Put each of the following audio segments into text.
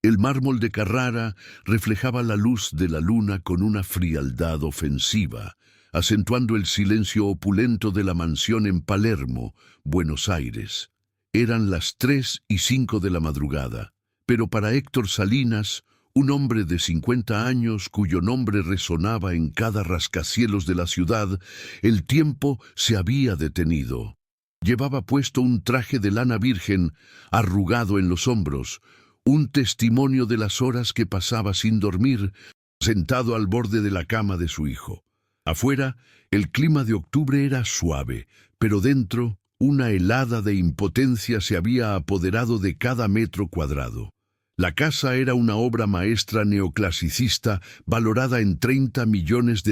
El mármol de Carrara reflejaba la luz de la luna con una frialdad ofensiva, acentuando el silencio opulento de la mansión en Palermo, Buenos Aires. Eran las 3:05 de la madrugada, pero para Héctor Salinas, un hombre de 50 años cuyo nombre resonaba en cada rascacielos de la ciudad, el tiempo se había detenido. Llevaba puesto un traje de lana virgen, arrugado en los hombros, un testimonio de las horas que pasaba sin dormir, sentado al borde de la cama de su hijo. Afuera, el clima de octubre era suave, pero dentro, una helada de impotencia se había apoderado de cada metro cuadrado. La casa era una obra maestra neoclasicista valorada en $30 millones.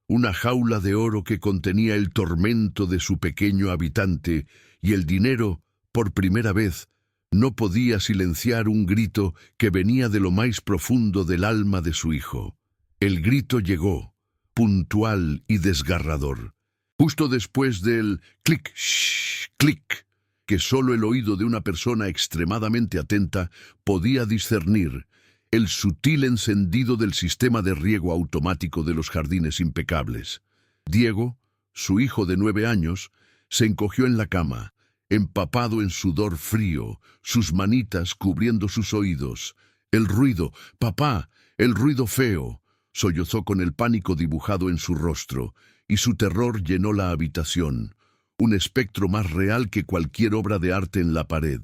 Una jaula de oro que contenía el tormento de su pequeño habitante, y el dinero, por primera vez, no podía silenciar un grito que venía de lo más profundo del alma de su hijo. El grito llegó, puntual y desgarrador, justo después del clic, shh, clic, que solo el oído de una persona extremadamente atenta podía discernir, el sutil encendido del sistema de riego automático de los jardines impecables. Diego, su hijo de 9 años, se encogió en la cama, empapado en sudor frío, sus manitas cubriendo sus oídos. El ruido, papá, el ruido feo, sollozó con el pánico dibujado en su rostro, y su terror llenó la habitación, un espectro más real que cualquier obra de arte en la pared.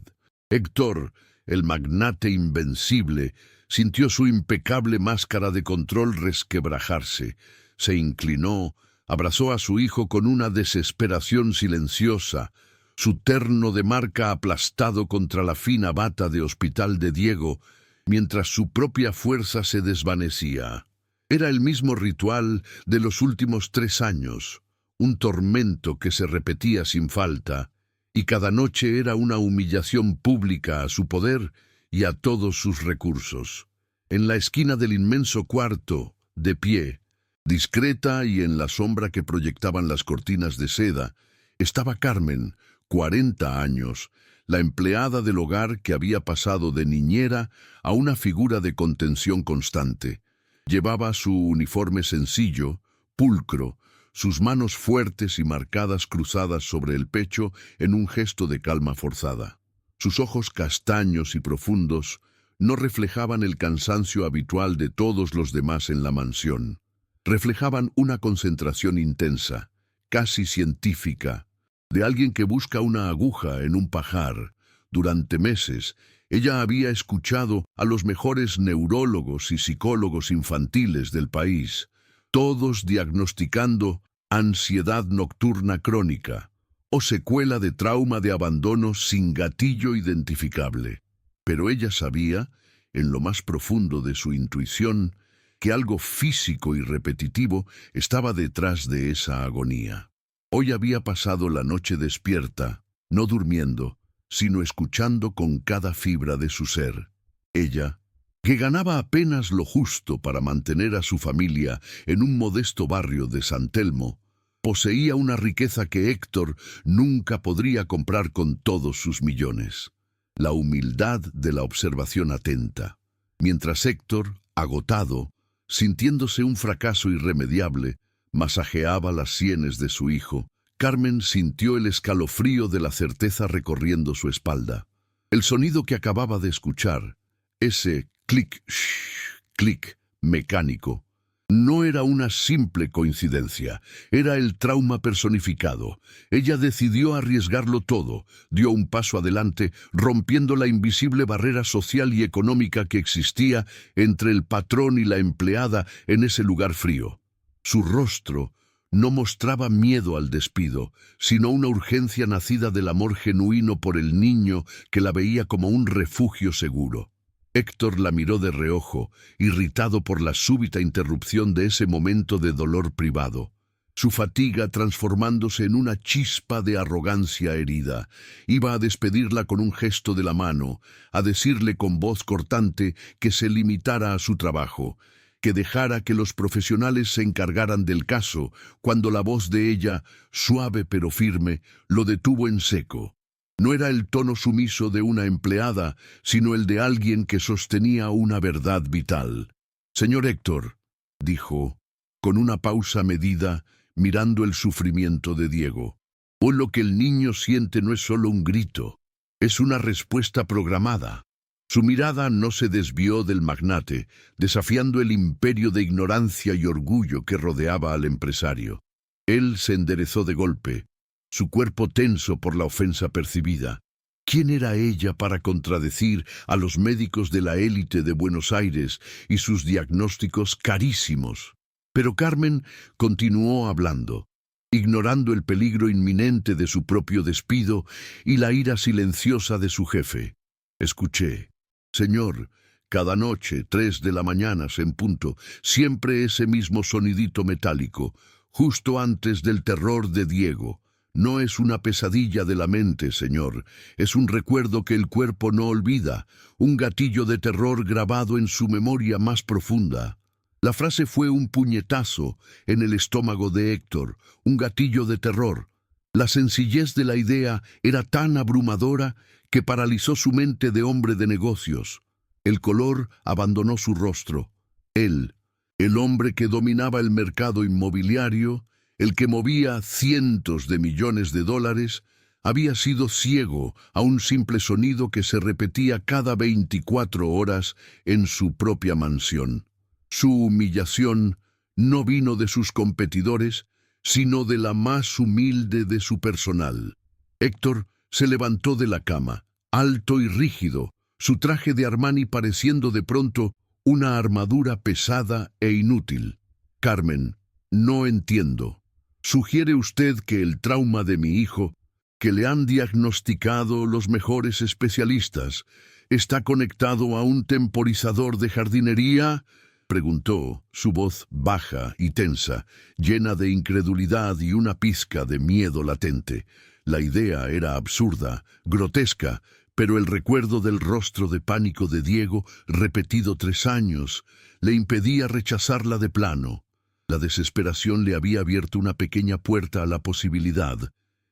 Héctor, el magnate invencible, sintió su impecable máscara de control resquebrajarse, se inclinó, abrazó a su hijo con una desesperación silenciosa, su terno de marca aplastado contra la fina bata de hospital de Diego, mientras su propia fuerza se desvanecía. Era el mismo ritual de los últimos 3 años, un tormento que se repetía sin falta, y cada noche era una humillación pública a su poder y a todos sus recursos. En la esquina del inmenso cuarto, de pie, discreta y en la sombra que proyectaban las cortinas de seda, estaba Carmen, 40 años, la empleada del hogar que había pasado de niñera a una figura de contención constante. Llevaba su uniforme sencillo, pulcro, sus manos fuertes y marcadas cruzadas sobre el pecho en un gesto de calma forzada. Sus ojos castaños y profundos no reflejaban el cansancio habitual de todos los demás en la mansión. Reflejaban una concentración intensa, casi científica, de alguien que busca una aguja en un pajar. Durante meses, ella había escuchado a los mejores neurólogos y psicólogos infantiles del país, todos diagnosticando ansiedad nocturna crónica o secuela de trauma de abandono sin gatillo identificable. Pero ella sabía, en lo más profundo de su intuición, que algo físico y repetitivo estaba detrás de esa agonía. Hoy había pasado la noche despierta, no durmiendo, sino escuchando con cada fibra de su ser. Ella, que ganaba apenas lo justo para mantener a su familia en un modesto barrio de San Telmo, poseía una riqueza que Héctor nunca podría comprar con todos sus millones: la humildad de la observación atenta. Mientras Héctor, agotado, sintiéndose un fracaso irremediable, masajeaba las sienes de su hijo, Carmen sintió el escalofrío de la certeza recorriendo su espalda. El sonido que acababa de escuchar, ese clic, shh, clic mecánico, no era una simple coincidencia, era el trauma personificado. Ella decidió arriesgarlo todo, dio un paso adelante, rompiendo la invisible barrera social y económica que existía entre el patrón y la empleada en ese lugar frío. Su rostro no mostraba miedo al despido, sino una urgencia nacida del amor genuino por el niño que la veía como un refugio seguro. Héctor la miró de reojo, irritado por la súbita interrupción de ese momento de dolor privado. Su fatiga, transformándose en una chispa de arrogancia herida, iba a despedirla con un gesto de la mano, a decirle con voz cortante que se limitara a su trabajo, que dejara que los profesionales se encargaran del caso, cuando la voz de ella, suave pero firme, lo detuvo en seco. No era el tono sumiso de una empleada, sino el de alguien que sostenía una verdad vital. «Señor Héctor», dijo, con una pausa medida, mirando el sufrimiento de Diego, «o lo que el niño siente no es solo un grito, es una respuesta programada». Su mirada no se desvió del magnate, desafiando el imperio de ignorancia y orgullo que rodeaba al empresario. Él se enderezó de golpe, su cuerpo tenso por la ofensa percibida. ¿Quién era ella para contradecir a los médicos de la élite de Buenos Aires y sus diagnósticos carísimos? Pero Carmen continuó hablando, ignorando el peligro inminente de su propio despido y la ira silenciosa de su jefe. «Escuché. Señor, cada noche, 3 de la mañana en punto, siempre ese mismo sonidito metálico, justo antes del terror de Diego. No es una pesadilla de la mente, señor, es un recuerdo que el cuerpo no olvida, un gatillo de terror grabado en su memoria más profunda». La frase fue un puñetazo en el estómago de Héctor, un gatillo de terror. La sencillez de la idea era tan abrumadora que paralizó su mente de hombre de negocios. El color abandonó su rostro. Él, el hombre que dominaba el mercado inmobiliario, el que movía cientos de millones de dólares, había sido ciego a un simple sonido que se repetía cada 24 horas en su propia mansión. Su humillación no vino de sus competidores, sino de la más humilde de su personal. Héctor se levantó de la cama, alto y rígido, su traje de Armani pareciendo de pronto una armadura pesada e inútil. «Carmen, no entiendo. ¿Sugiere usted que el trauma de mi hijo, que le han diagnosticado los mejores especialistas, está conectado a un temporizador de jardinería?», preguntó, su voz baja y tensa, llena de incredulidad y una pizca de miedo latente. La idea era absurda, grotesca, pero el recuerdo del rostro de pánico de Diego, repetido 3 años, le impedía rechazarla de plano. La desesperación le había abierto una pequeña puerta a la posibilidad,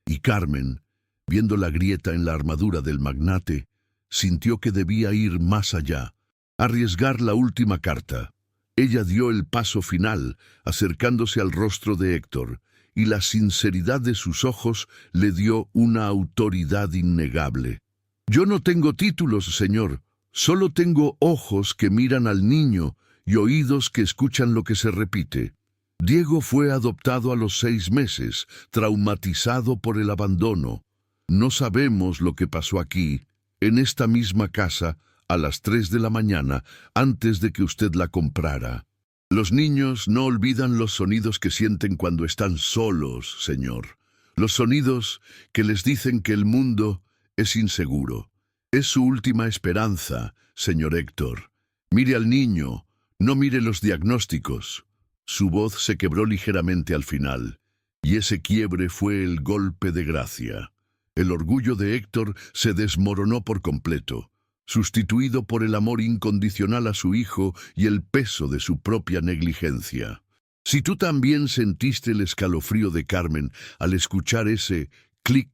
y Carmen, viendo la grieta en la armadura del magnate, sintió que debía ir más allá, arriesgar la última carta. Ella dio el paso final, acercándose al rostro de Héctor, y la sinceridad de sus ojos le dio una autoridad innegable. «Yo no tengo títulos, señor. Solo tengo ojos que miran al niño y oídos que escuchan lo que se repite. Diego fue adoptado a los 6 meses, traumatizado por el abandono. No sabemos lo que pasó aquí, en esta misma casa, a las 3 de la mañana, antes de que usted la comprara. Los niños no olvidan los sonidos que sienten cuando están solos, señor. Los sonidos que les dicen que el mundo es inseguro. Es su última esperanza, señor Héctor. Mire al niño, no mire los diagnósticos». Su voz se quebró ligeramente al final, y ese quiebre fue el golpe de gracia. El orgullo de Héctor se desmoronó por completo, sustituido por el amor incondicional a su hijo y el peso de su propia negligencia. Si tú también sentiste el escalofrío de Carmen al escuchar ese clic,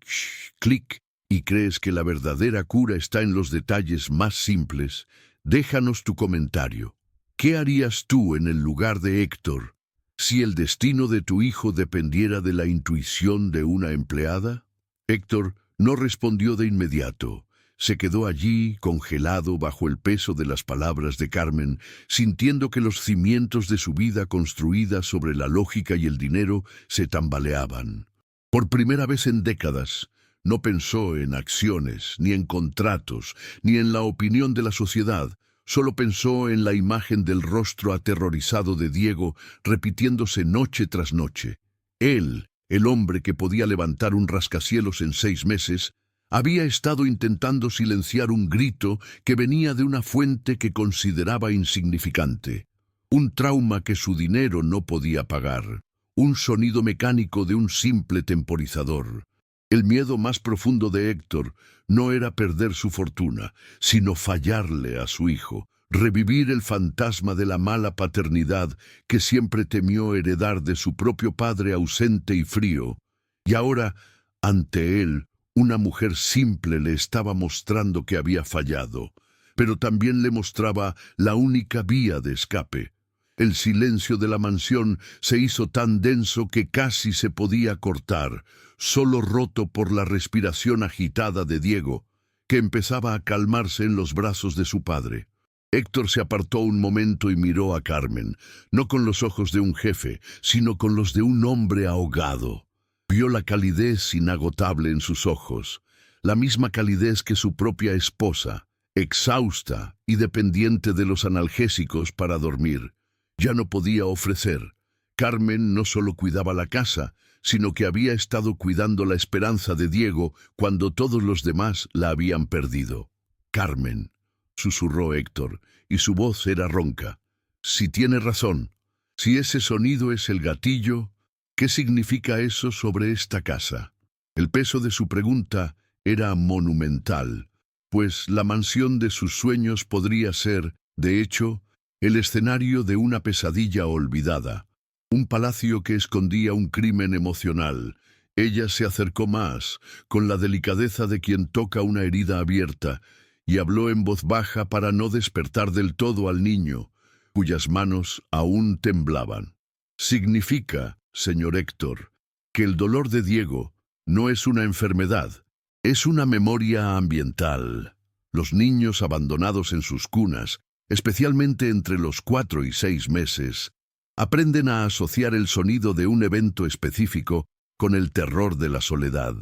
clic, y crees que la verdadera cura está en los detalles más simples, déjanos tu comentario. ¿Qué harías tú en el lugar de Héctor si el destino de tu hijo dependiera de la intuición de una empleada? Héctor no respondió de inmediato. Se quedó allí, congelado bajo el peso de las palabras de Carmen, sintiendo que los cimientos de su vida construida sobre la lógica y el dinero se tambaleaban. Por primera vez en décadas, no pensó en acciones, ni en contratos, ni en la opinión de la sociedad. Solo pensó en la imagen del rostro aterrorizado de Diego repitiéndose noche tras noche. Él, el hombre que podía levantar un rascacielos en 6 meses, había estado intentando silenciar un grito que venía de una fuente que consideraba insignificante. Un trauma que su dinero no podía pagar. Un sonido mecánico de un simple temporizador. El miedo más profundo de Héctor no era perder su fortuna, sino fallarle a su hijo, revivir el fantasma de la mala paternidad que siempre temió heredar de su propio padre ausente y frío. Y ahora, ante él, Una mujer simple le estaba mostrando que había fallado, pero también le mostraba la única vía de escape. El silencio de la mansión se hizo tan denso que casi se podía cortar, solo roto por la respiración agitada de Diego, que empezaba a calmarse en los brazos de su padre. Héctor se apartó un momento y miró a Carmen, no con los ojos de un jefe, sino con los de un hombre ahogado. Vio la calidez inagotable en sus ojos, la misma calidez que su propia esposa, exhausta y dependiente de los analgésicos para dormir. Ya no podía ofrecer. Carmen no solo cuidaba la casa, sino que había estado cuidando la esperanza de Diego cuando todos los demás la habían perdido. «Carmen», susurró Héctor, y su voz era ronca. «Si tiene razón, si ese sonido es el gatillo, ¿qué significa eso sobre esta casa?» El peso de su pregunta era monumental, pues la mansión de sus sueños podría ser, de hecho, el escenario de una pesadilla olvidada, un palacio que escondía un crimen emocional. Ella se acercó más, con la delicadeza de quien toca una herida abierta, y habló en voz baja para no despertar del todo al niño, cuyas manos aún temblaban. «Significa, señor Héctor, que el dolor de Diego no es una enfermedad, es una memoria ambiental. Los niños abandonados en sus cunas, especialmente entre los 4 y 6 meses, aprenden a asociar el sonido de un evento específico con el terror de la soledad.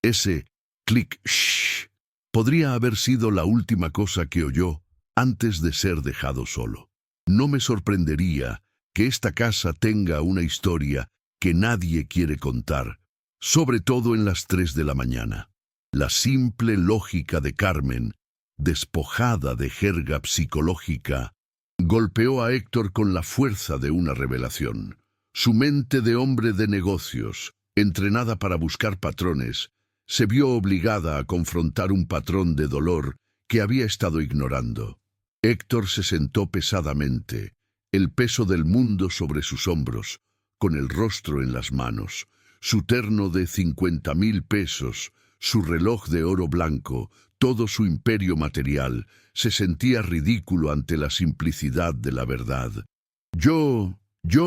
Ese clic shh podría haber sido la última cosa que oyó antes de ser dejado solo. No me sorprendería que esta casa tenga una historia que nadie quiere contar, sobre todo en las 3 de la mañana. La simple lógica de Carmen, despojada de jerga psicológica, golpeó a Héctor con la fuerza de una revelación. Su mente de hombre de negocios, entrenada para buscar patrones, se vio obligada a confrontar un patrón de dolor que había estado ignorando. Héctor se sentó pesadamente, el peso del mundo sobre sus hombros, con el rostro en las manos, su terno de 50,000 pesos, su reloj de oro blanco, todo su imperio material, se sentía ridículo ante la simplicidad de la verdad. Yo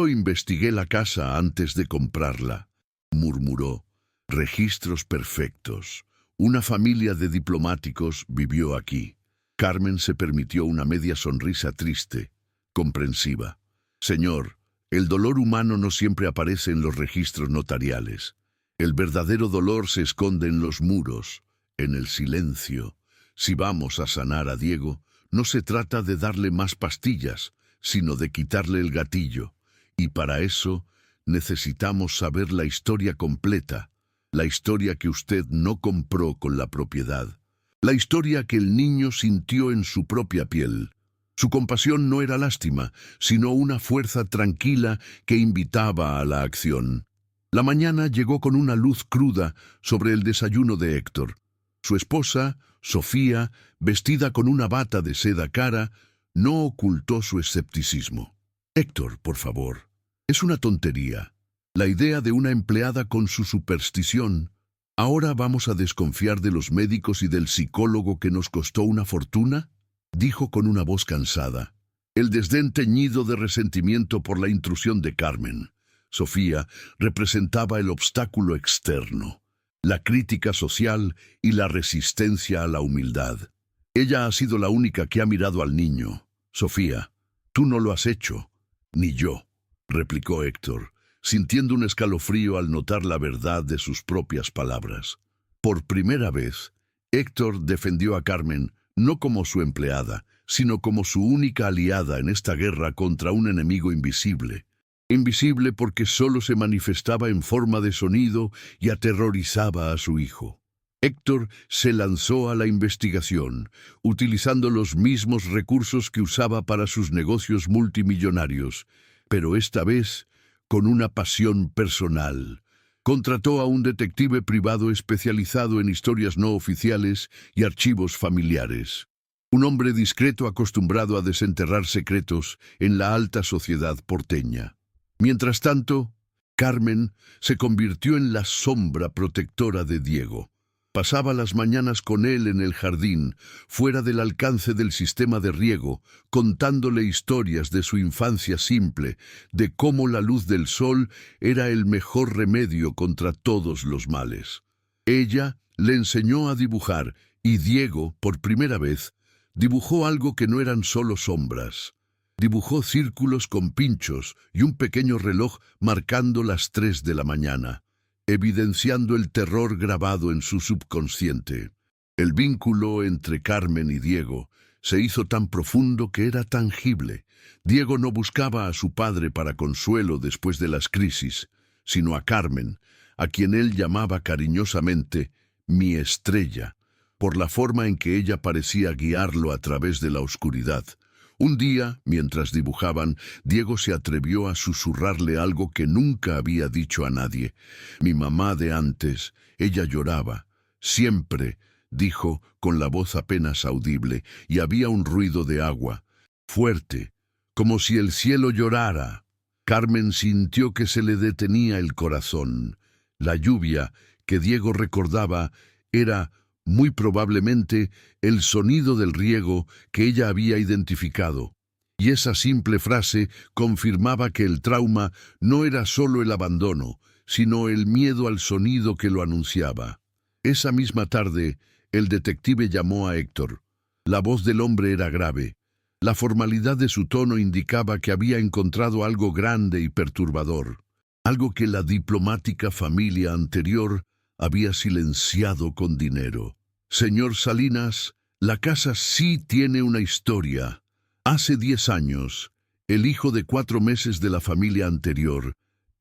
investigué la casa antes de comprarla», murmuró. «Registros perfectos. Una familia de diplomáticos vivió aquí». Carmen se permitió una media sonrisa triste, comprensiva. «Señor, el dolor humano no siempre aparece en los registros notariales. El verdadero dolor se esconde en los muros, en el silencio. Si vamos a sanar a Diego, no se trata de darle más pastillas, sino de quitarle el gatillo. Y para eso necesitamos saber la historia completa, la historia que usted no compró con la propiedad, la historia que el niño sintió en su propia piel. Su compasión no era lástima, sino una fuerza tranquila que invitaba a la acción». La mañana llegó con una luz cruda sobre el desayuno de Héctor. Su esposa, Sofía, vestida con una bata de seda cara, no ocultó su escepticismo. «Héctor, por favor, es una tontería. La idea de una empleada con su superstición. ¿Ahora vamos a desconfiar de los médicos y del psicólogo que nos costó una fortuna?», dijo con una voz cansada, el desdén teñido de resentimiento por la intrusión de Carmen. Sofía representaba el obstáculo externo, la crítica social y la resistencia a la humildad. Ella ha sido la única que ha mirado al niño. «Sofía, tú no lo has hecho, ni yo», replicó Héctor, sintiendo un escalofrío al notar la verdad de sus propias palabras. Por primera vez, Héctor defendió a Carmen no como su empleada, sino como su única aliada en esta guerra contra un enemigo invisible. Invisible porque solo se manifestaba en forma de sonido y aterrorizaba a su hijo. Héctor se lanzó a la investigación, utilizando los mismos recursos que usaba para sus negocios multimillonarios, pero esta vez con una pasión personal. Contrató a un detective privado especializado en historias no oficiales y archivos familiares. Un hombre discreto acostumbrado a desenterrar secretos en la alta sociedad porteña. Mientras tanto, Carmen se convirtió en la sombra protectora de Diego. Pasaba las mañanas con él en el jardín, fuera del alcance del sistema de riego, contándole historias de su infancia simple, de cómo la luz del sol era el mejor remedio contra todos los males. Ella le enseñó a dibujar, y Diego, por primera vez, dibujó algo que no eran solo sombras. Dibujó círculos con pinchos y un pequeño reloj marcando las 3 de la mañana, evidenciando el terror grabado en su subconsciente. El vínculo entre Carmen y Diego se hizo tan profundo que era tangible. Diego no buscaba a su padre para consuelo después de las crisis, sino a Carmen, a quien él llamaba cariñosamente mi estrella, por la forma en que ella parecía guiarlo a través de la oscuridad. Un día, mientras dibujaban, Diego se atrevió a susurrarle algo que nunca había dicho a nadie. Mi mamá de antes, ella lloraba. Siempre, dijo, con la voz apenas audible, y había un ruido de agua, fuerte, como si el cielo llorara. Carmen sintió que se le detenía el corazón. La lluvia, que Diego recordaba, era muy probablemente el sonido del riego que ella había identificado, y esa simple frase confirmaba que el trauma no era solo el abandono, sino el miedo al sonido que lo anunciaba. Esa misma tarde, el detective llamó a Héctor. La voz del hombre era grave. La formalidad de su tono indicaba que había encontrado algo grande y perturbador, algo que la diplomática familia anterior había silenciado con dinero. Señor Salinas, la casa sí tiene una historia. Hace 10 años, el hijo de 4 meses de la familia anterior,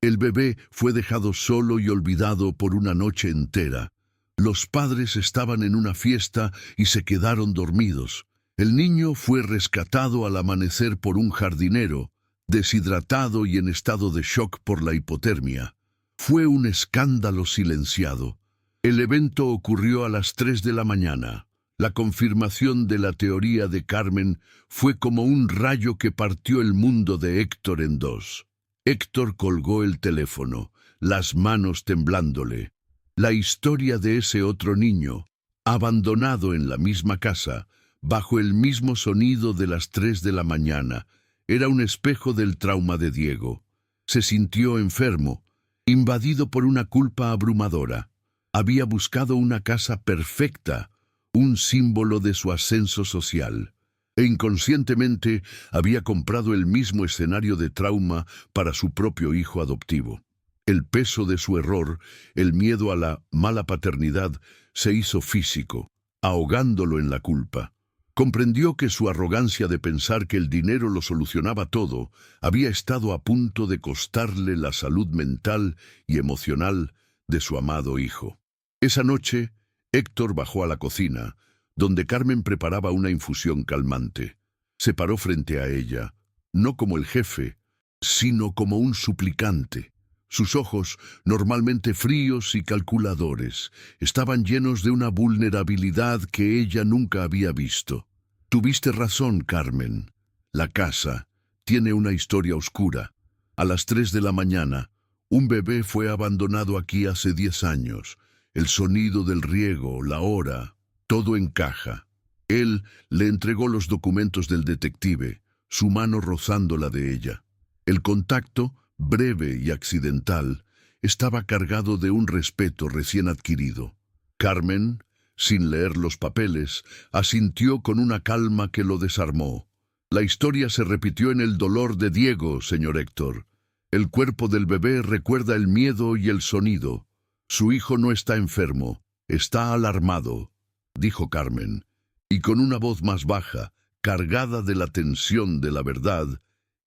el bebé fue dejado solo y olvidado por una noche entera. Los padres estaban en una fiesta y se quedaron dormidos. El niño fue rescatado al amanecer por un jardinero, deshidratado y en estado de shock por la hipotermia. Fue un escándalo silenciado. El evento ocurrió a las 3 de la mañana. La confirmación de la teoría de Carmen fue como un rayo que partió el mundo de Héctor en dos. Héctor colgó el teléfono, las manos temblándole. La historia de ese otro niño, abandonado en la misma casa, bajo el mismo sonido de las 3 de la mañana, era un espejo del trauma de Diego. Se sintió enfermo, invadido por una culpa abrumadora. Había buscado una casa perfecta, un símbolo de su ascenso social, e inconscientemente había comprado el mismo escenario de trauma para su propio hijo adoptivo. El peso de su error, el miedo a la mala paternidad, se hizo físico, ahogándolo en la culpa. Comprendió que su arrogancia de pensar que el dinero lo solucionaba todo había estado a punto de costarle la salud mental y emocional de su amado hijo. Esa noche, Héctor bajó a la cocina, donde Carmen preparaba una infusión calmante. Se paró frente a ella, no como el jefe, sino como un suplicante. Sus ojos, normalmente fríos y calculadores, estaban llenos de una vulnerabilidad que ella nunca había visto. Tuviste razón, Carmen. La casa tiene una historia oscura. A las 3 de la mañana, un bebé fue abandonado aquí hace 10 años. El sonido del riego, la hora, todo encaja. Él le entregó los documentos del detective, su mano rozando la de ella. El contacto, breve y accidental, estaba cargado de un respeto recién adquirido. Carmen, sin leer los papeles, asintió con una calma que lo desarmó. La historia se repitió en el dolor de Diego, señor Héctor. El cuerpo del bebé recuerda el miedo y el sonido. Su hijo no está enfermo, está alarmado, dijo Carmen, y con una voz más baja, cargada de la tensión de la verdad,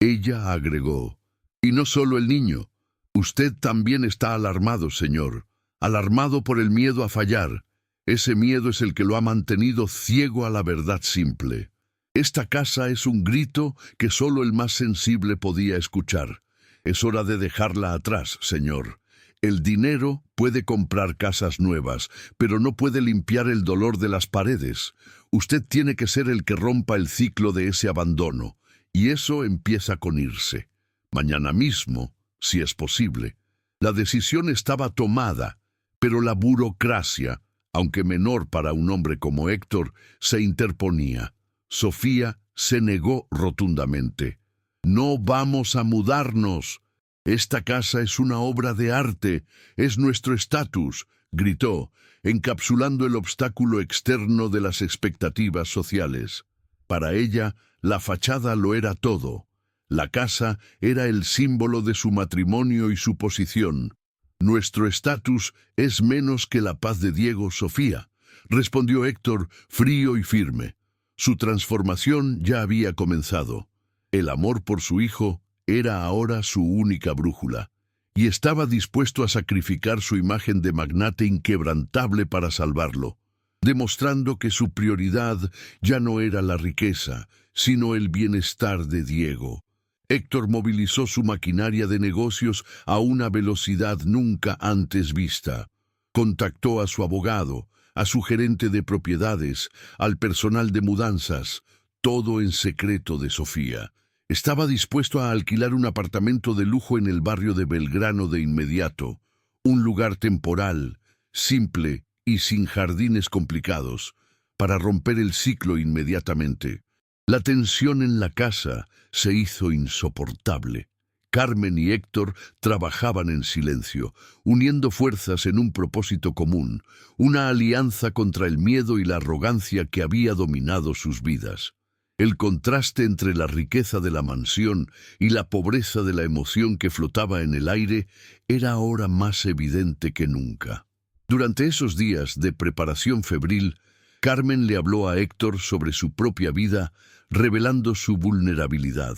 ella agregó: y no solo el niño, usted también está alarmado, señor, alarmado por el miedo a fallar. Ese miedo es el que lo ha mantenido ciego a la verdad simple. Esta casa es un grito que solo el más sensible podía escuchar. Es hora de dejarla atrás, señor. El dinero puede comprar casas nuevas, pero no puede limpiar el dolor de las paredes. Usted tiene que ser el que rompa el ciclo de ese abandono, y eso empieza con irse. Mañana mismo, si es posible. La decisión estaba tomada, pero la burocracia aunque menor para un hombre como Héctor, se interponía. Sofía se negó rotundamente. «No vamos a mudarnos. Esta casa es una obra de arte, es nuestro estatus», gritó, encapsulando el obstáculo externo de las expectativas sociales. Para ella, la fachada lo era todo. La casa era el símbolo de su matrimonio y su posición. «Nuestro estatus es menos que la paz de Diego, Sofía», respondió Héctor, frío y firme. Su transformación ya había comenzado. El amor por su hijo era ahora su única brújula, y estaba dispuesto a sacrificar su imagen de magnate inquebrantable para salvarlo, demostrando que su prioridad ya no era la riqueza, sino el bienestar de Diego. Héctor movilizó su maquinaria de negocios a una velocidad nunca antes vista. Contactó a su abogado, a su gerente de propiedades, al personal de mudanzas, todo en secreto de Sofía. Estaba dispuesto a alquilar un apartamento de lujo en el barrio de Belgrano de inmediato, un lugar temporal, simple y sin jardines complicados, para romper el ciclo inmediatamente. La tensión en la casa se hizo insoportable. Carmen y Héctor trabajaban en silencio, uniendo fuerzas en un propósito común, una alianza contra el miedo y la arrogancia que había dominado sus vidas. El contraste entre la riqueza de la mansión y la pobreza de la emoción que flotaba en el aire era ahora más evidente que nunca. Durante esos días de preparación febril, Carmen le habló a Héctor sobre su propia vida, revelando su vulnerabilidad.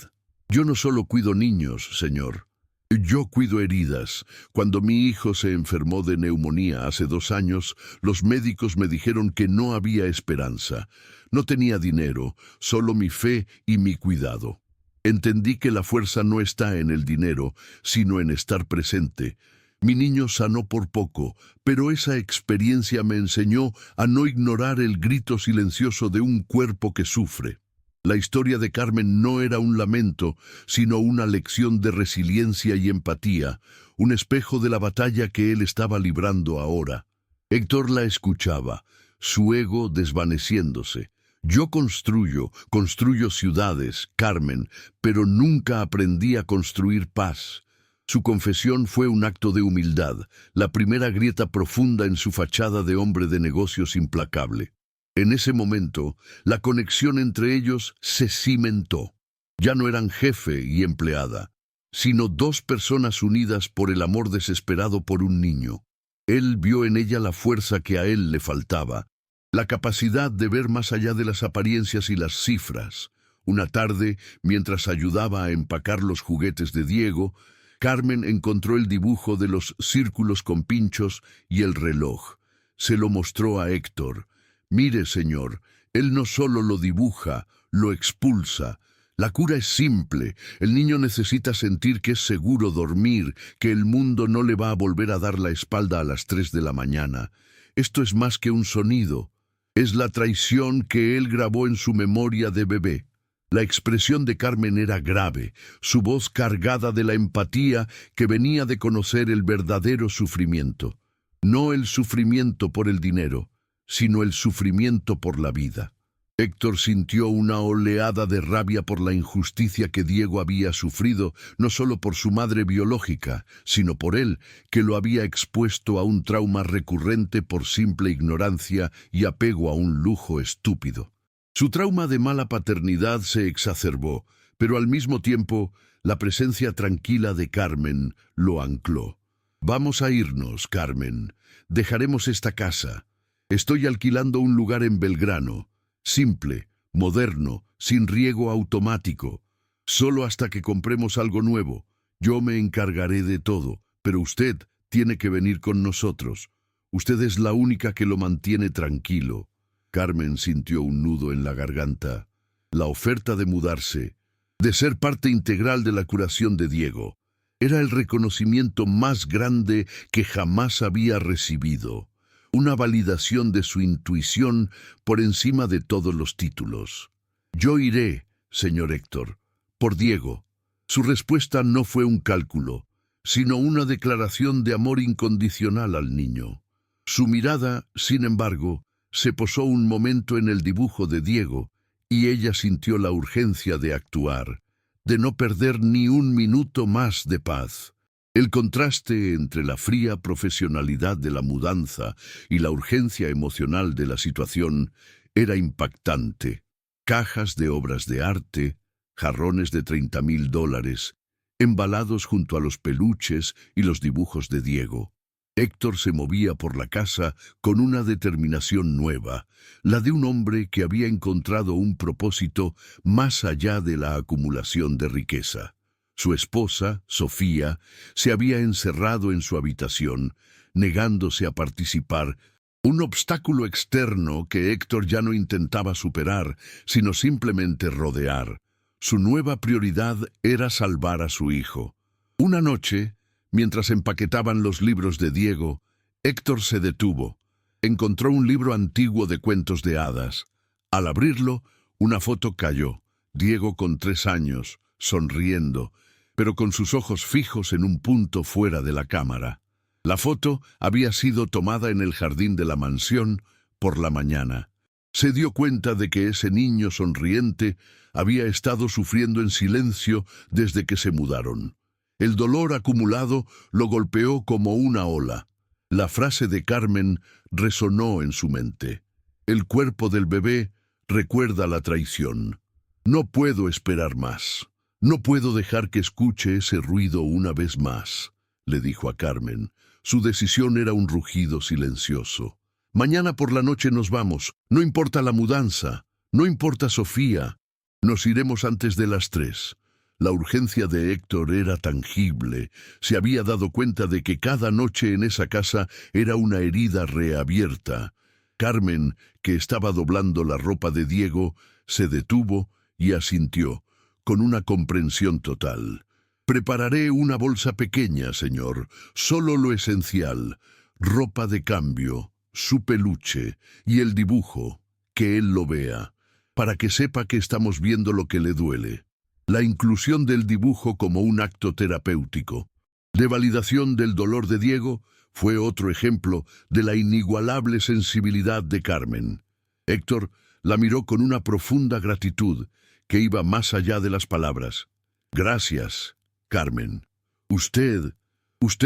«Yo no solo cuido niños, señor. Yo cuido heridas. Cuando mi hijo se enfermó de neumonía hace 2 años, los médicos me dijeron que no había esperanza. No tenía dinero, solo mi fe y mi cuidado. Entendí que la fuerza no está en el dinero, sino en estar presente. Mi niño sanó por poco, pero esa experiencia me enseñó a no ignorar el grito silencioso de un cuerpo que sufre». La historia de Carmen no era un lamento, sino una lección de resiliencia y empatía, un espejo de la batalla que él estaba librando ahora. Héctor la escuchaba, su ego desvaneciéndose. «Yo construyo ciudades, Carmen, pero nunca aprendí a construir paz». Su confesión fue un acto de humildad, la primera grieta profunda en su fachada de hombre de negocios implacable. En ese momento, la conexión entre ellos se cimentó. Ya no eran jefe y empleada, sino 2 personas unidas por el amor desesperado por un niño. Él vio en ella la fuerza que a él le faltaba, la capacidad de ver más allá de las apariencias y las cifras. Una tarde, mientras ayudaba a empacar los juguetes de Diego, Carmen encontró el dibujo de los círculos con pinchos y el reloj. Se lo mostró a Héctor. «Mire, señor, él no solo lo dibuja, lo expulsa. La cura es simple. El niño necesita sentir que es seguro dormir, que el mundo no le va a volver a dar la espalda a las 3 de la mañana. Esto es más que un sonido. Es la traición que él grabó en su memoria de bebé». La expresión de Carmen era grave, su voz cargada de la empatía que venía de conocer el verdadero sufrimiento. No el sufrimiento por el dinero, sino el sufrimiento por la vida. Héctor sintió una oleada de rabia por la injusticia que Diego había sufrido, no solo por su madre biológica, sino por él, que lo había expuesto a un trauma recurrente por simple ignorancia y apego a un lujo estúpido. Su trauma de mala paternidad se exacerbó, pero al mismo tiempo, la presencia tranquila de Carmen lo ancló. «Vamos a irnos, Carmen. Dejaremos esta casa. Estoy alquilando un lugar en Belgrano, simple, moderno, sin riego automático. Solo hasta que compremos algo nuevo. Yo me encargaré de todo, pero usted tiene que venir con nosotros. Usted es la única que lo mantiene tranquilo». Carmen sintió un nudo en la garganta. La oferta de mudarse, de ser parte integral de la curación de Diego, era el reconocimiento más grande que jamás había recibido. Una validación de su intuición por encima de todos los títulos. «Yo iré, señor Héctor, por Diego». Su respuesta no fue un cálculo, sino una declaración de amor incondicional al niño. Su mirada, sin embargo, se posó un momento en el dibujo de Diego, y ella sintió la urgencia de actuar, de no perder ni un minuto más de paz. El contraste entre la fría profesionalidad de la mudanza y la urgencia emocional de la situación era impactante. Cajas de obras de arte, jarrones de $30,000, embalados junto a los peluches y los dibujos de Diego. Héctor se movía por la casa con una determinación nueva, la de un hombre que había encontrado un propósito más allá de la acumulación de riqueza. Su esposa, Sofía, se había encerrado en su habitación, negándose a participar, un obstáculo externo que Héctor ya no intentaba superar, sino simplemente rodear. Su nueva prioridad era salvar a su hijo. Una noche, mientras empaquetaban los libros de Diego, Héctor se detuvo. Encontró un libro antiguo de cuentos de hadas. Al abrirlo, una foto cayó. Diego con 3 años, sonriendo, pero con sus ojos fijos en un punto fuera de la cámara. La foto había sido tomada en el jardín de la mansión por la mañana. Se dio cuenta de que ese niño sonriente había estado sufriendo en silencio desde que se mudaron. El dolor acumulado lo golpeó como una ola. La frase de Carmen resonó en su mente. El cuerpo del bebé recuerda la traición. No puedo esperar más. No puedo dejar que escuche ese ruido una vez más, le dijo a Carmen. Su decisión era un rugido silencioso. Mañana por la noche nos vamos. No importa la mudanza. No importa Sofía. Nos iremos antes de las 3. La urgencia de Héctor era tangible. Se había dado cuenta de que cada noche en esa casa era una herida reabierta. Carmen, que estaba doblando la ropa de Diego, se detuvo y asintió, con una comprensión total. Prepararé una bolsa pequeña, señor, solo lo esencial, ropa de cambio, su peluche y el dibujo, que él lo vea, para que sepa que estamos viendo lo que le duele. La inclusión del dibujo como un acto terapéutico, de validación del dolor de Diego, fue otro ejemplo de la inigualable sensibilidad de Carmen. Héctor la miró con una profunda gratitud que iba más allá de las palabras. Gracias, Carmen. Usted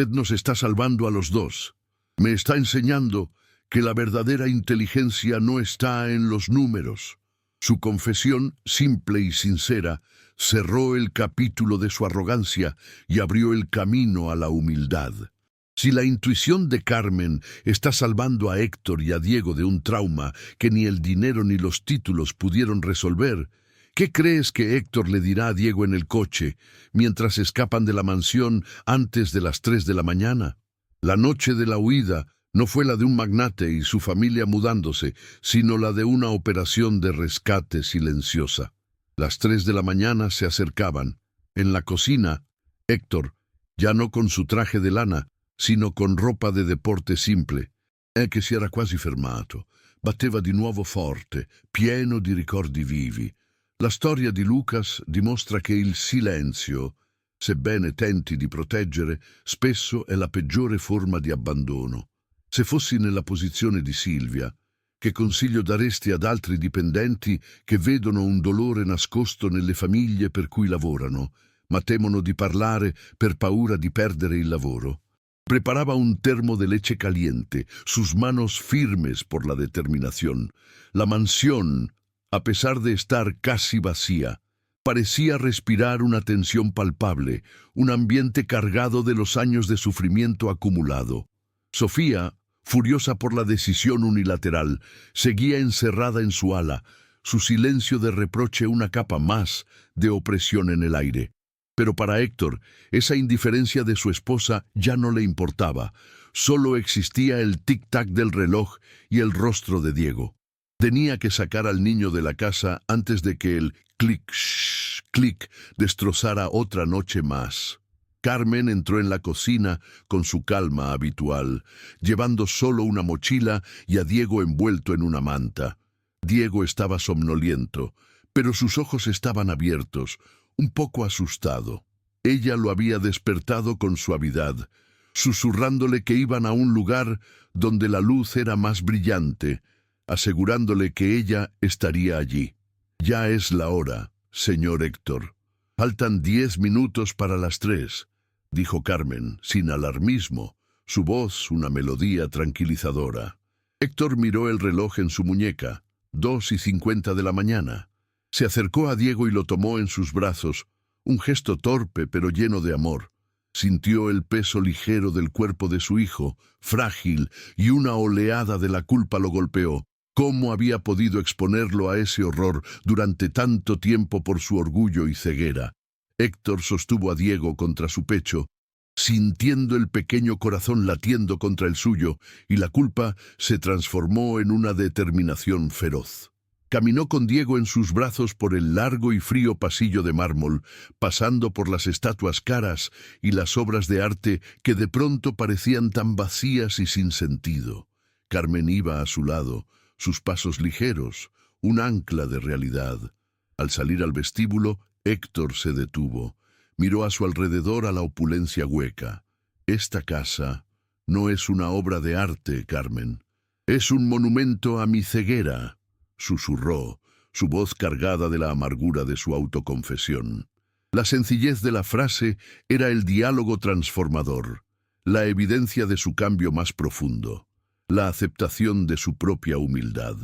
nos está salvando a los dos. Me está enseñando que la verdadera inteligencia no está en los números. Su confesión, simple y sincera, cerró el capítulo de su arrogancia y abrió el camino a la humildad. Si la intuición de Carmen está salvando a Héctor y a Diego de un trauma que ni el dinero ni los títulos pudieron resolver, ¿qué crees que Héctor le dirá a Diego en el coche mientras escapan de la mansión antes de las 3 de la mañana? La noche de la huida no fue la de un magnate y su familia mudándose, sino la de una operación de rescate silenciosa. Las 3 de la mañana se acercaban. En la cocina, Héctor, ya no con su traje de lana, sino con ropa de deporte simple, che si era quasi fermato, batteva di nuovo forte, pieno di ricordi vivi. La storia di Lucas dimostra che il silenzio, sebbene tenti di proteggere, spesso è la peggiore forma di abbandono. Se fossi nella posizione di Silvia, che consiglio daresti ad altri dipendenti che vedono un dolore nascosto nelle famiglie per cui lavorano, ma temono di parlare per paura di perdere il lavoro? Preparaba un termo de leche caliente, sus manos firmes por la determinación. La mansión, a pesar de estar casi vacía, parecía respirar una tensión palpable, un ambiente cargado de los años de sufrimiento acumulado. Sofía, furiosa por la decisión unilateral, seguía encerrada en su ala, su silencio de reproche una capa más de opresión en el aire. Pero para Héctor, esa indiferencia de su esposa ya no le importaba. Solo existía el tic-tac del reloj y el rostro de Diego. Tenía que sacar al niño de la casa antes de que el clic, shh, clic destrozara otra noche más. Carmen entró en la cocina con su calma habitual, llevando solo una mochila y a Diego envuelto en una manta. Diego estaba somnoliento, pero sus ojos estaban abiertos, un poco asustado. Ella lo había despertado con suavidad, susurrándole que iban a un lugar donde la luz era más brillante, asegurándole que ella estaría allí. «Ya es la hora, señor Héctor. Faltan 10 minutos para las 3», dijo Carmen, sin alarmismo, su voz una melodía tranquilizadora. Héctor miró el reloj en su muñeca, 2:50 de la mañana. Se acercó a Diego y lo tomó en sus brazos, un gesto torpe pero lleno de amor. Sintió el peso ligero del cuerpo de su hijo, frágil, y una oleada de la culpa lo golpeó. ¿Cómo había podido exponerlo a ese horror durante tanto tiempo por su orgullo y ceguera? Héctor sostuvo a Diego contra su pecho, sintiendo el pequeño corazón latiendo contra el suyo, y la culpa se transformó en una determinación feroz. Caminó con Diego en sus brazos por el largo y frío pasillo de mármol, pasando por las estatuas caras y las obras de arte que de pronto parecían tan vacías y sin sentido. Carmen iba a su lado, sus pasos ligeros, un ancla de realidad. Al salir al vestíbulo, Héctor se detuvo. Miró a su alrededor a la opulencia hueca. «Esta casa no es una obra de arte, Carmen. Es un monumento a mi ceguera», susurró, su voz cargada de la amargura de su autoconfesión. La sencillez de la frase era el diálogo transformador, la evidencia de su cambio más profundo, la aceptación de su propia humildad.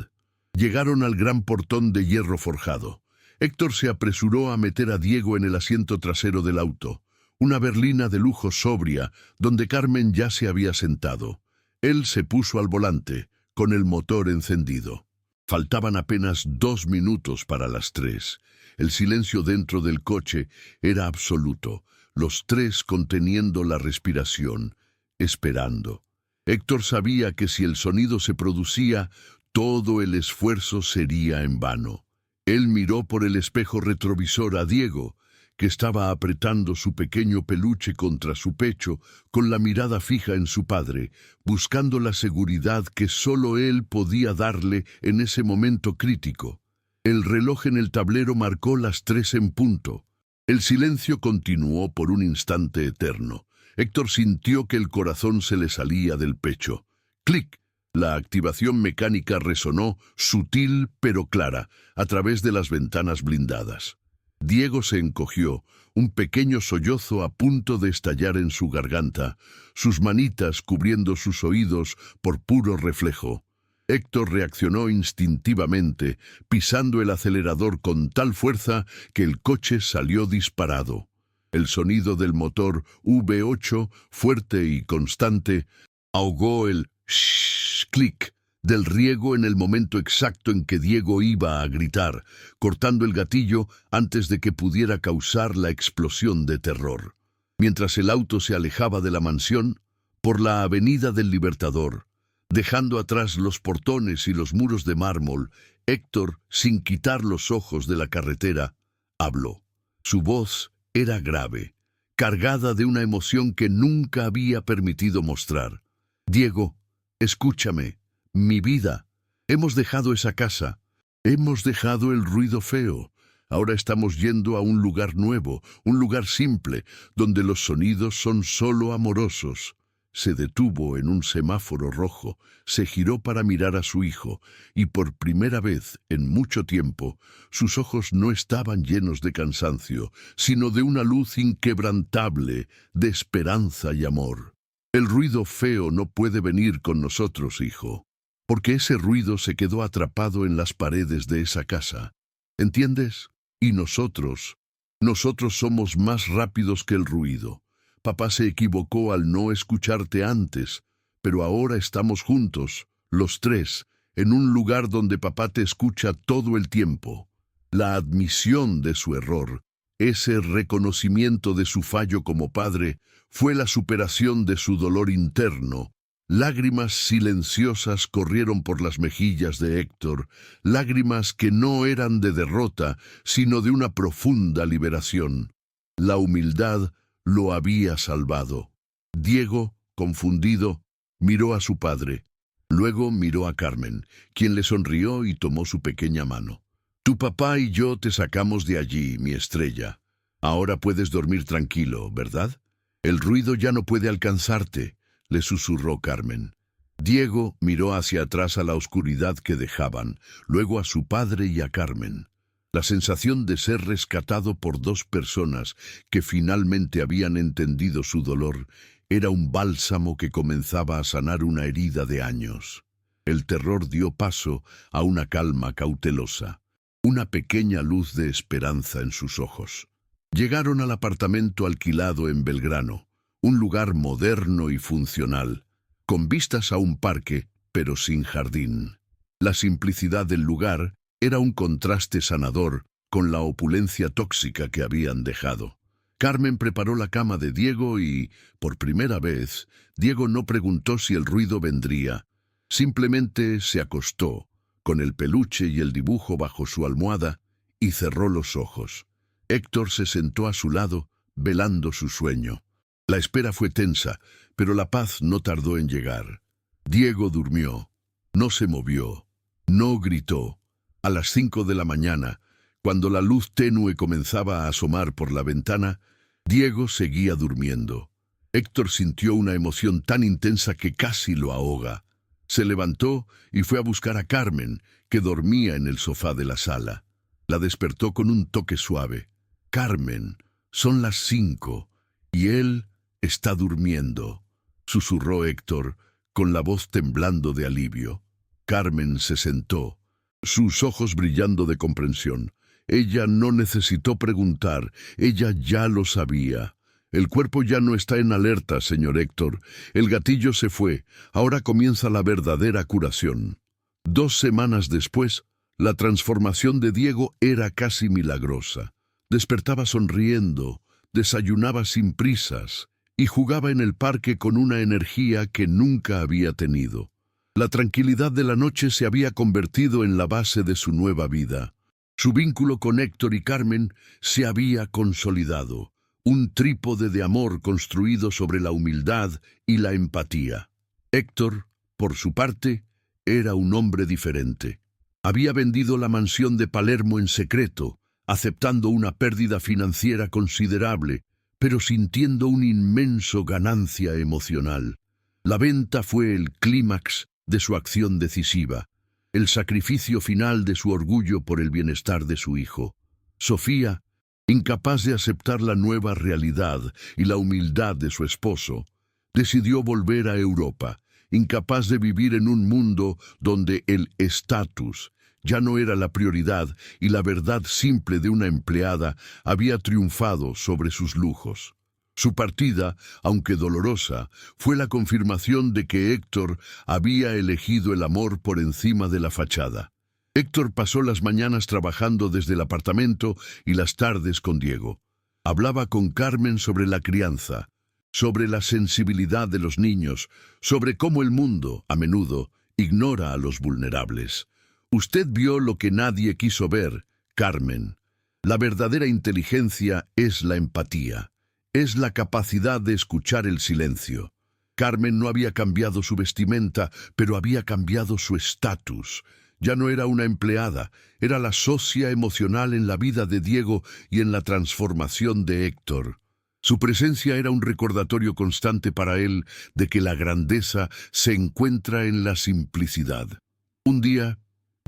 Llegaron al gran portón de hierro forjado. Héctor se apresuró a meter a Diego en el asiento trasero del auto, una berlina de lujo sobria, donde Carmen ya se había sentado. Él se puso al volante, con el motor encendido. Faltaban apenas 2 minutos para las 3. El silencio dentro del coche era absoluto, los tres conteniendo la respiración, esperando. Héctor sabía que si el sonido se producía, todo el esfuerzo sería en vano. Él miró por el espejo retrovisor a Diego, que estaba apretando su pequeño peluche contra su pecho, con la mirada fija en su padre, buscando la seguridad que solo él podía darle en ese momento crítico. El reloj en el tablero marcó las 3 en punto. El silencio continuó por un instante eterno. Héctor sintió que el corazón se le salía del pecho. ¡Clic! La activación mecánica resonó, sutil pero clara, a través de las ventanas blindadas. Diego se encogió, un pequeño sollozo a punto de estallar en su garganta, sus manitas cubriendo sus oídos por puro reflejo. Héctor reaccionó instintivamente, pisando el acelerador con tal fuerza que el coche salió disparado. El sonido del motor V8, fuerte y constante, ahogó el clic del riego en el momento exacto en que Diego iba a gritar, cortando el gatillo antes de que pudiera causar la explosión de terror. Mientras el auto se alejaba de la mansión, por la avenida del Libertador, dejando atrás los portones y los muros de mármol, Héctor, sin quitar los ojos de la carretera, habló. Su voz era grave, cargada de una emoción que nunca había permitido mostrar. «Diego, escúchame, mi vida. Hemos dejado esa casa. Hemos dejado el ruido feo. Ahora estamos yendo a un lugar nuevo, un lugar simple, donde los sonidos son solo amorosos». Se detuvo en un semáforo rojo, se giró para mirar a su hijo, y por primera vez en mucho tiempo, sus ojos no estaban llenos de cansancio, sino de una luz inquebrantable, de esperanza y amor. «El ruido feo no puede venir con nosotros, hijo, porque ese ruido se quedó atrapado en las paredes de esa casa. ¿Entiendes? Y nosotros somos más rápidos que el ruido. Papá se equivocó al no escucharte antes, pero ahora estamos juntos, los tres, en un lugar donde papá te escucha todo el tiempo». La admisión de su error, ese reconocimiento de su fallo como padre, fue la superación de su dolor interno. Lágrimas silenciosas corrieron por las mejillas de Héctor, lágrimas que no eran de derrota, sino de una profunda liberación. La humildad lo había salvado. Diego, confundido, miró a su padre. Luego miró a Carmen, quien le sonrió y tomó su pequeña mano. «Tu papá y yo te sacamos de allí, mi estrella. Ahora puedes dormir tranquilo, ¿verdad?» El ruido ya no puede alcanzarte, le susurró Carmen. Diego miró hacia atrás a la oscuridad que dejaban, luego a su padre y a Carmen. La sensación de ser rescatado por dos personas que finalmente habían entendido su dolor era un bálsamo que comenzaba a sanar una herida de años. El terror dio paso a una calma cautelosa, una pequeña luz de esperanza en sus ojos. Llegaron al apartamento alquilado en Belgrano, un lugar moderno y funcional, con vistas a un parque, pero sin jardín. La simplicidad del lugar era un contraste sanador con la opulencia tóxica que habían dejado. Carmen preparó la cama de Diego y, por primera vez, Diego no preguntó si el ruido vendría. Simplemente se acostó, con el peluche y el dibujo bajo su almohada, y cerró los ojos. Héctor se sentó a su lado, velando su sueño. La espera fue tensa, pero la paz no tardó en llegar. Diego durmió, no se movió, no gritó. A las 5 de la mañana, cuando la luz tenue comenzaba a asomar por la ventana, Diego seguía durmiendo. Héctor sintió una emoción tan intensa que casi lo ahoga. Se levantó y fue a buscar a Carmen, que dormía en el sofá de la sala. La despertó con un toque suave. «Carmen, son las 5 y él está durmiendo», susurró Héctor, con la voz temblando de alivio. Carmen se sentó, sus ojos brillando de comprensión. Ella no necesitó preguntar, ella ya lo sabía. «El cuerpo ya no está en alerta, señor Héctor. El gatillo se fue. Ahora comienza la verdadera curación». 2 semanas después, la transformación de Diego era casi milagrosa. Despertaba sonriendo, desayunaba sin prisas y jugaba en el parque con una energía que nunca había tenido. La tranquilidad de la noche se había convertido en la base de su nueva vida. Su vínculo con Héctor y Carmen se había consolidado. Un trípode de amor construido sobre la humildad y la empatía. Héctor, por su parte, era un hombre diferente. Había vendido la mansión de Palermo en secreto, aceptando una pérdida financiera considerable, pero sintiendo una inmensa ganancia emocional. La venta fue el clímax de su acción decisiva, el sacrificio final de su orgullo por el bienestar de su hijo. Sofía, incapaz de aceptar la nueva realidad y la humildad de su esposo, decidió volver a Europa, incapaz de vivir en un mundo donde el estatus ya no era la prioridad y la verdad simple de una empleada había triunfado sobre sus lujos. Su partida, aunque dolorosa, fue la confirmación de que Héctor había elegido el amor por encima de la fachada. Héctor pasó las mañanas trabajando desde el apartamento y las tardes con Diego. Hablaba con Carmen sobre la crianza, sobre la sensibilidad de los niños, sobre cómo el mundo, a menudo, ignora a los vulnerables. «Usted vio lo que nadie quiso ver, Carmen. La verdadera inteligencia es la empatía, es la capacidad de escuchar el silencio». Carmen no había cambiado su vestimenta, pero había cambiado su estatus. Ya no era una empleada, era la socia emocional en la vida de Diego y en la transformación de Héctor. Su presencia era un recordatorio constante para él de que la grandeza se encuentra en la simplicidad. Un día,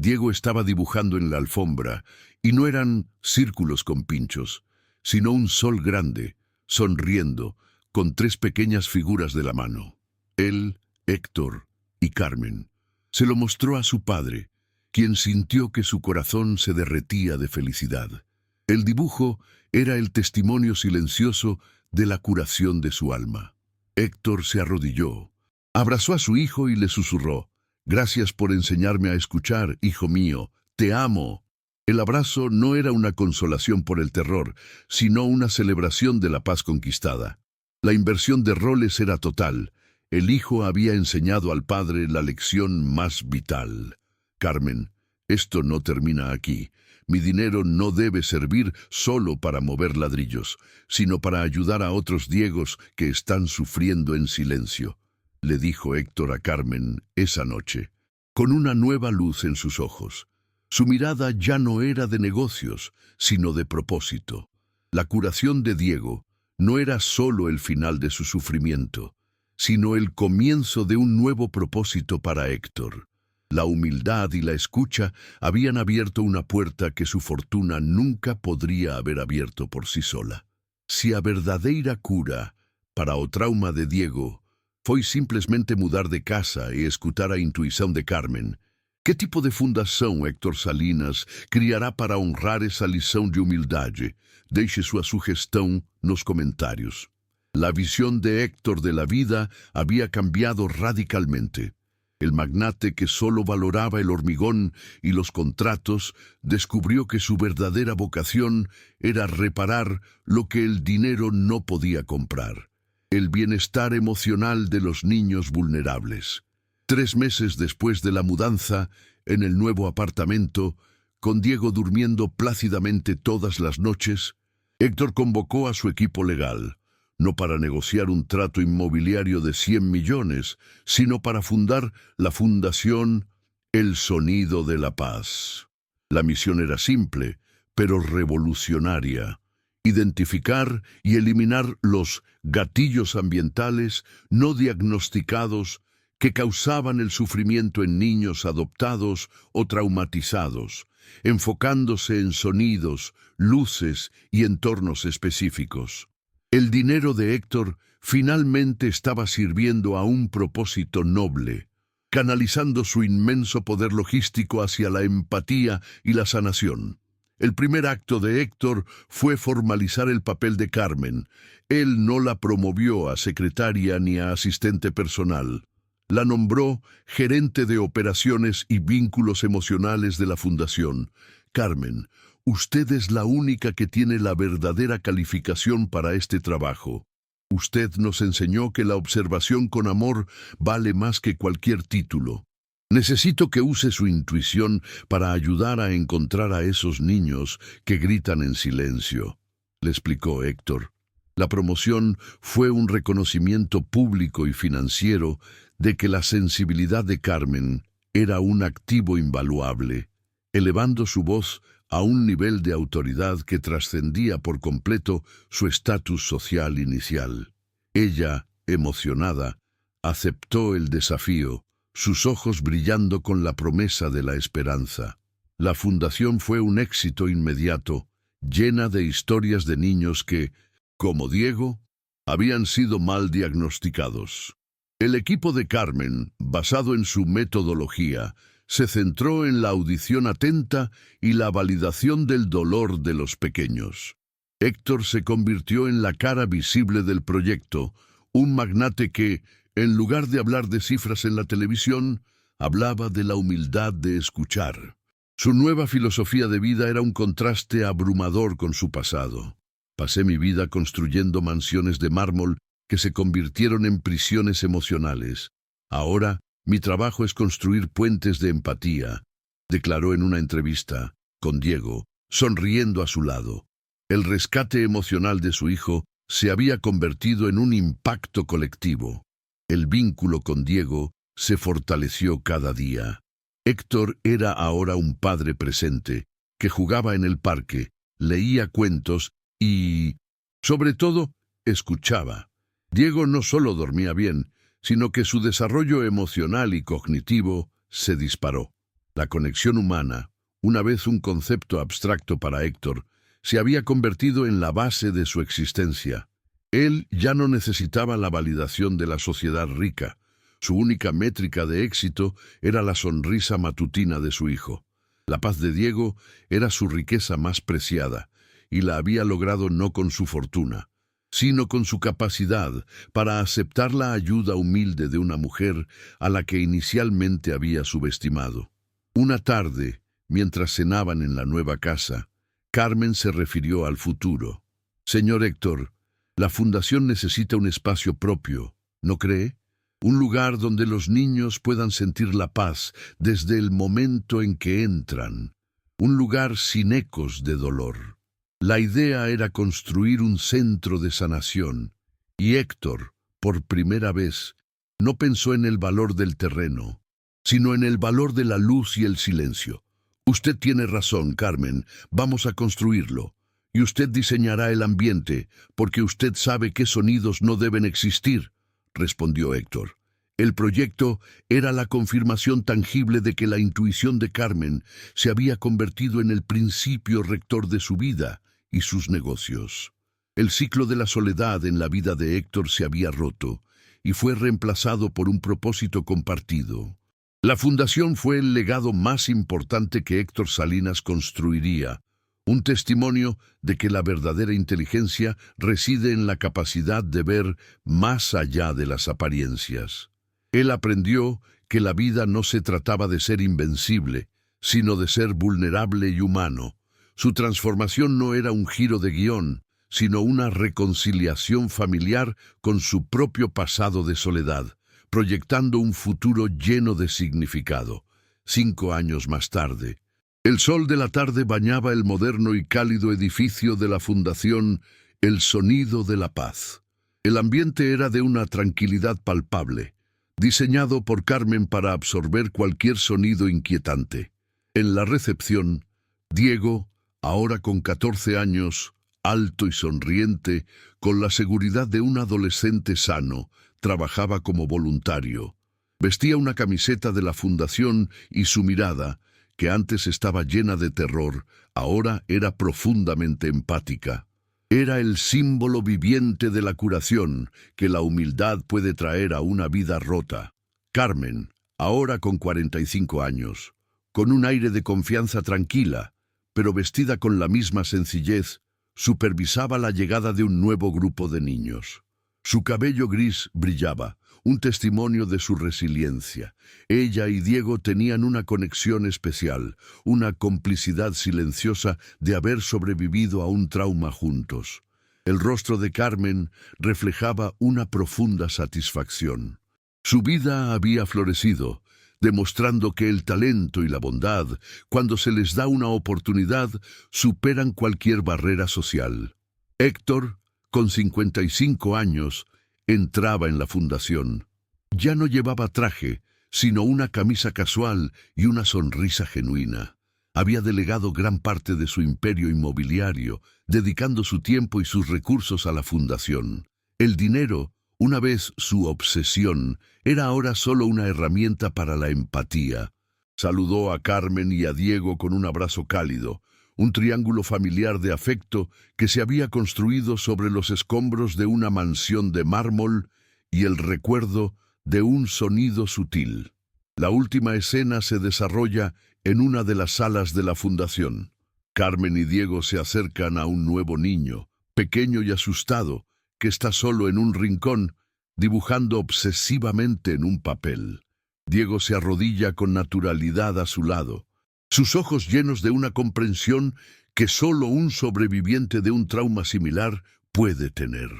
Diego estaba dibujando en la alfombra, y no eran círculos con pinchos, sino un sol grande, sonriendo, con 3 pequeñas figuras de la mano. Él, Héctor y Carmen. Se lo mostró a su padre, quien sintió que su corazón se derretía de felicidad. El dibujo era el testimonio silencioso de la curación de su alma. Héctor se arrodilló, abrazó a su hijo y le susurró: «Gracias por enseñarme a escuchar, hijo mío, te amo». El abrazo no era una consolación por el terror, sino una celebración de la paz conquistada. La inversión de roles era total. El hijo había enseñado al padre la lección más vital. «Carmen, esto no termina aquí. Mi dinero no debe servir solo para mover ladrillos, sino para ayudar a otros Diegos que están sufriendo en silencio», le dijo Héctor a Carmen esa noche, con una nueva luz en sus ojos. Su mirada ya no era de negocios, sino de propósito. La curación de Diego no era solo el final de su sufrimiento, sino el comienzo de un nuevo propósito para Héctor. La humildad y la escucha habían abierto una puerta que su fortuna nunca podría haber abierto por sí sola. Si a verdadeira cura para o trauma de Diego foi simplesmente mudar de casa e escutar a intuição de Carmen, que tipo de fundação Héctor Salinas criará para honrar essa lição de humildade? Deixe sua sugestão nos comentários. La visión de Héctor de la vida había cambiado radicalmente. El magnate que solo valoraba el hormigón y los contratos descubrió que su verdadera vocación era reparar lo que el dinero no podía comprar: el bienestar emocional de los niños vulnerables. 3 meses después de la mudanza, en el nuevo apartamento, con Diego durmiendo plácidamente todas las noches, Héctor convocó a su equipo legal, no para negociar un trato inmobiliario de 100 millones, sino para fundar la fundación El Sonido de la Paz. La misión era simple, pero revolucionaria: identificar y eliminar los gatillos ambientales no diagnosticados que causaban el sufrimiento en niños adoptados o traumatizados, enfocándose en sonidos, luces y entornos específicos. El dinero de Héctor finalmente estaba sirviendo a un propósito noble, canalizando su inmenso poder logístico hacia la empatía y la sanación. El primer acto de Héctor fue formalizar el papel de Carmen. Él no la promovió a secretaria ni a asistente personal. La nombró gerente de operaciones y vínculos emocionales de la fundación. Carmen, usted es la única que tiene la verdadera calificación para este trabajo. Usted nos enseñó que la observación con amor vale más que cualquier título. Necesito que use su intuición para ayudar a encontrar a esos niños que gritan en silencio, le explicó Héctor. La promoción fue un reconocimiento público y financiero de que la sensibilidad de Carmen era un activo invaluable, elevando su voz a un nivel de autoridad que trascendía por completo su estatus social inicial. Ella, emocionada, aceptó el desafío, sus ojos brillando con la promesa de la esperanza. La fundación fue un éxito inmediato, llena de historias de niños que, como Diego, habían sido mal diagnosticados. El equipo de Carmen, basado en su metodología, se centró en la audición atenta y la validación del dolor de los pequeños. Héctor se convirtió en la cara visible del proyecto, un magnate que, en lugar de hablar de cifras en la televisión, hablaba de la humildad de escuchar. Su nueva filosofía de vida era un contraste abrumador con su pasado. Pasé mi vida construyendo mansiones de mármol que se convirtieron en prisiones emocionales. Ahora, mi trabajo es construir puentes de empatía, declaró en una entrevista, con Diego, sonriendo a su lado. El rescate emocional de su hijo se había convertido en un impacto colectivo. El vínculo con Diego se fortaleció cada día. Héctor era ahora un padre presente, que jugaba en el parque, leía cuentos y, sobre todo, escuchaba. Diego no solo dormía bien, sino que su desarrollo emocional y cognitivo se disparó. La conexión humana, una vez un concepto abstracto para Héctor, se había convertido en la base de su existencia. Él ya no necesitaba la validación de la sociedad rica. Su única métrica de éxito era la sonrisa matutina de su hijo. La paz de Diego era su riqueza más preciada, y la había logrado no con su fortuna, sino con su capacidad para aceptar la ayuda humilde de una mujer a la que inicialmente había subestimado. Una tarde, mientras cenaban en la nueva casa, Carmen se refirió al futuro. «Señor Héctor, la fundación necesita un espacio propio, ¿no cree? Un lugar donde los niños puedan sentir la paz desde el momento en que entran. Un lugar sin ecos de dolor». La idea era construir un centro de sanación, y Héctor, por primera vez, no pensó en el valor del terreno, sino en el valor de la luz y el silencio. «Usted tiene razón, Carmen, vamos a construirlo. y usted diseñará el ambiente, porque usted sabe qué sonidos no deben existir, respondió Héctor. El proyecto era la confirmación tangible de que la intuición de Carmen se había convertido en el principio rector de su vida y sus negocios. El ciclo de la soledad en la vida de Héctor se había roto y fue reemplazado por un propósito compartido. La fundación fue el legado más importante que Héctor Salinas construiría, un testimonio de que la verdadera inteligencia reside en la capacidad de ver más allá de las apariencias. Él aprendió que la vida no se trataba de ser invencible, sino de ser vulnerable y humano. Su transformación no era un giro de guión, sino una reconciliación familiar con su propio pasado de soledad, proyectando un futuro lleno de significado. 5 años más tarde, el sol de la tarde bañaba el moderno y cálido edificio de la Fundación El Sonido de la Paz. El ambiente era de una tranquilidad palpable, diseñado por Carmen para absorber cualquier sonido inquietante. En la recepción, Diego, ahora con 14 años, alto y sonriente, con la seguridad de un adolescente sano, trabajaba como voluntario. Vestía una camiseta de la Fundación y su mirada, que antes estaba llena de terror, ahora era profundamente empática. Era el símbolo viviente de la curación que la humildad puede traer a una vida rota. Carmen, ahora con 45 años, con un aire de confianza tranquila, pero vestida con la misma sencillez, supervisaba la llegada de un nuevo grupo de niños. Su cabello gris brillaba, un testimonio de su resiliencia. Ella y Diego tenían una conexión especial, una complicidad silenciosa de haber sobrevivido a un trauma juntos. El rostro de Carmen reflejaba una profunda satisfacción. Su vida había florecido, demostrando que el talento y la bondad, cuando se les da una oportunidad, superan cualquier barrera social. Héctor, con 55 años, entraba en la fundación. Ya no llevaba traje, sino una camisa casual y una sonrisa genuina. Había delegado gran parte de su imperio inmobiliario, dedicando su tiempo y sus recursos a la fundación. El dinero, una vez su obsesión, era ahora solo una herramienta para la empatía. Saludó a Carmen y a Diego con un abrazo cálido, un triángulo familiar de afecto que se había construido sobre los escombros de una mansión de mármol y el recuerdo de un sonido sutil. La última escena se desarrolla en una de las salas de la fundación. Carmen y Diego se acercan a un nuevo niño, pequeño y asustado, que está solo en un rincón, dibujando obsesivamente en un papel. Diego se arrodilla con naturalidad a su lado, sus ojos llenos de una comprensión que solo un sobreviviente de un trauma similar puede tener.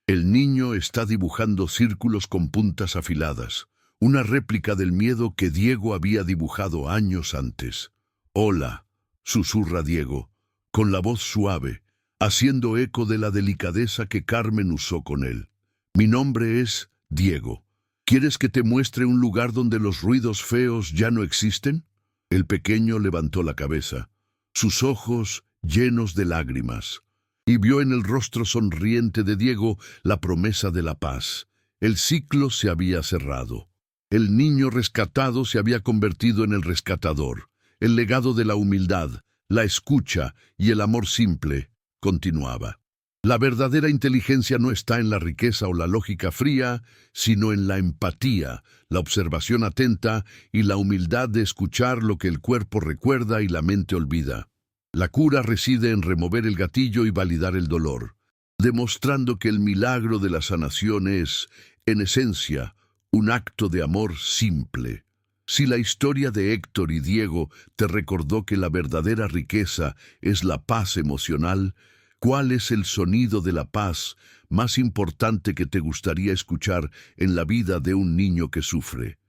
El niño está dibujando círculos con puntas afiladas, una réplica del miedo que Diego había dibujado años antes. «Hola», susurra Diego, con la voz suave, haciendo eco de la delicadeza que Carmen usó con él. «Mi nombre es Diego. ¿Quieres que te muestre un lugar donde los ruidos feos ya no existen?» El pequeño levantó la cabeza, sus ojos llenos de lágrimas, y vio en el rostro sonriente de Diego la promesa de la paz. El ciclo se había cerrado. El niño rescatado se había convertido en el rescatador. El legado de la humildad, la escucha y el amor simple continuaba. La verdadera inteligencia no está en la riqueza o la lógica fría, sino en la empatía, la observación atenta y la humildad de escuchar lo que el cuerpo recuerda y la mente olvida. La cura reside en remover el gatillo y validar el dolor, demostrando que el milagro de la sanación es, en esencia, un acto de amor simple. Si la historia de Héctor y Diego te recordó que la verdadera riqueza es la paz emocional, ¿cuál es el sonido de la paz más importante que te gustaría escuchar en la vida de un niño que sufre?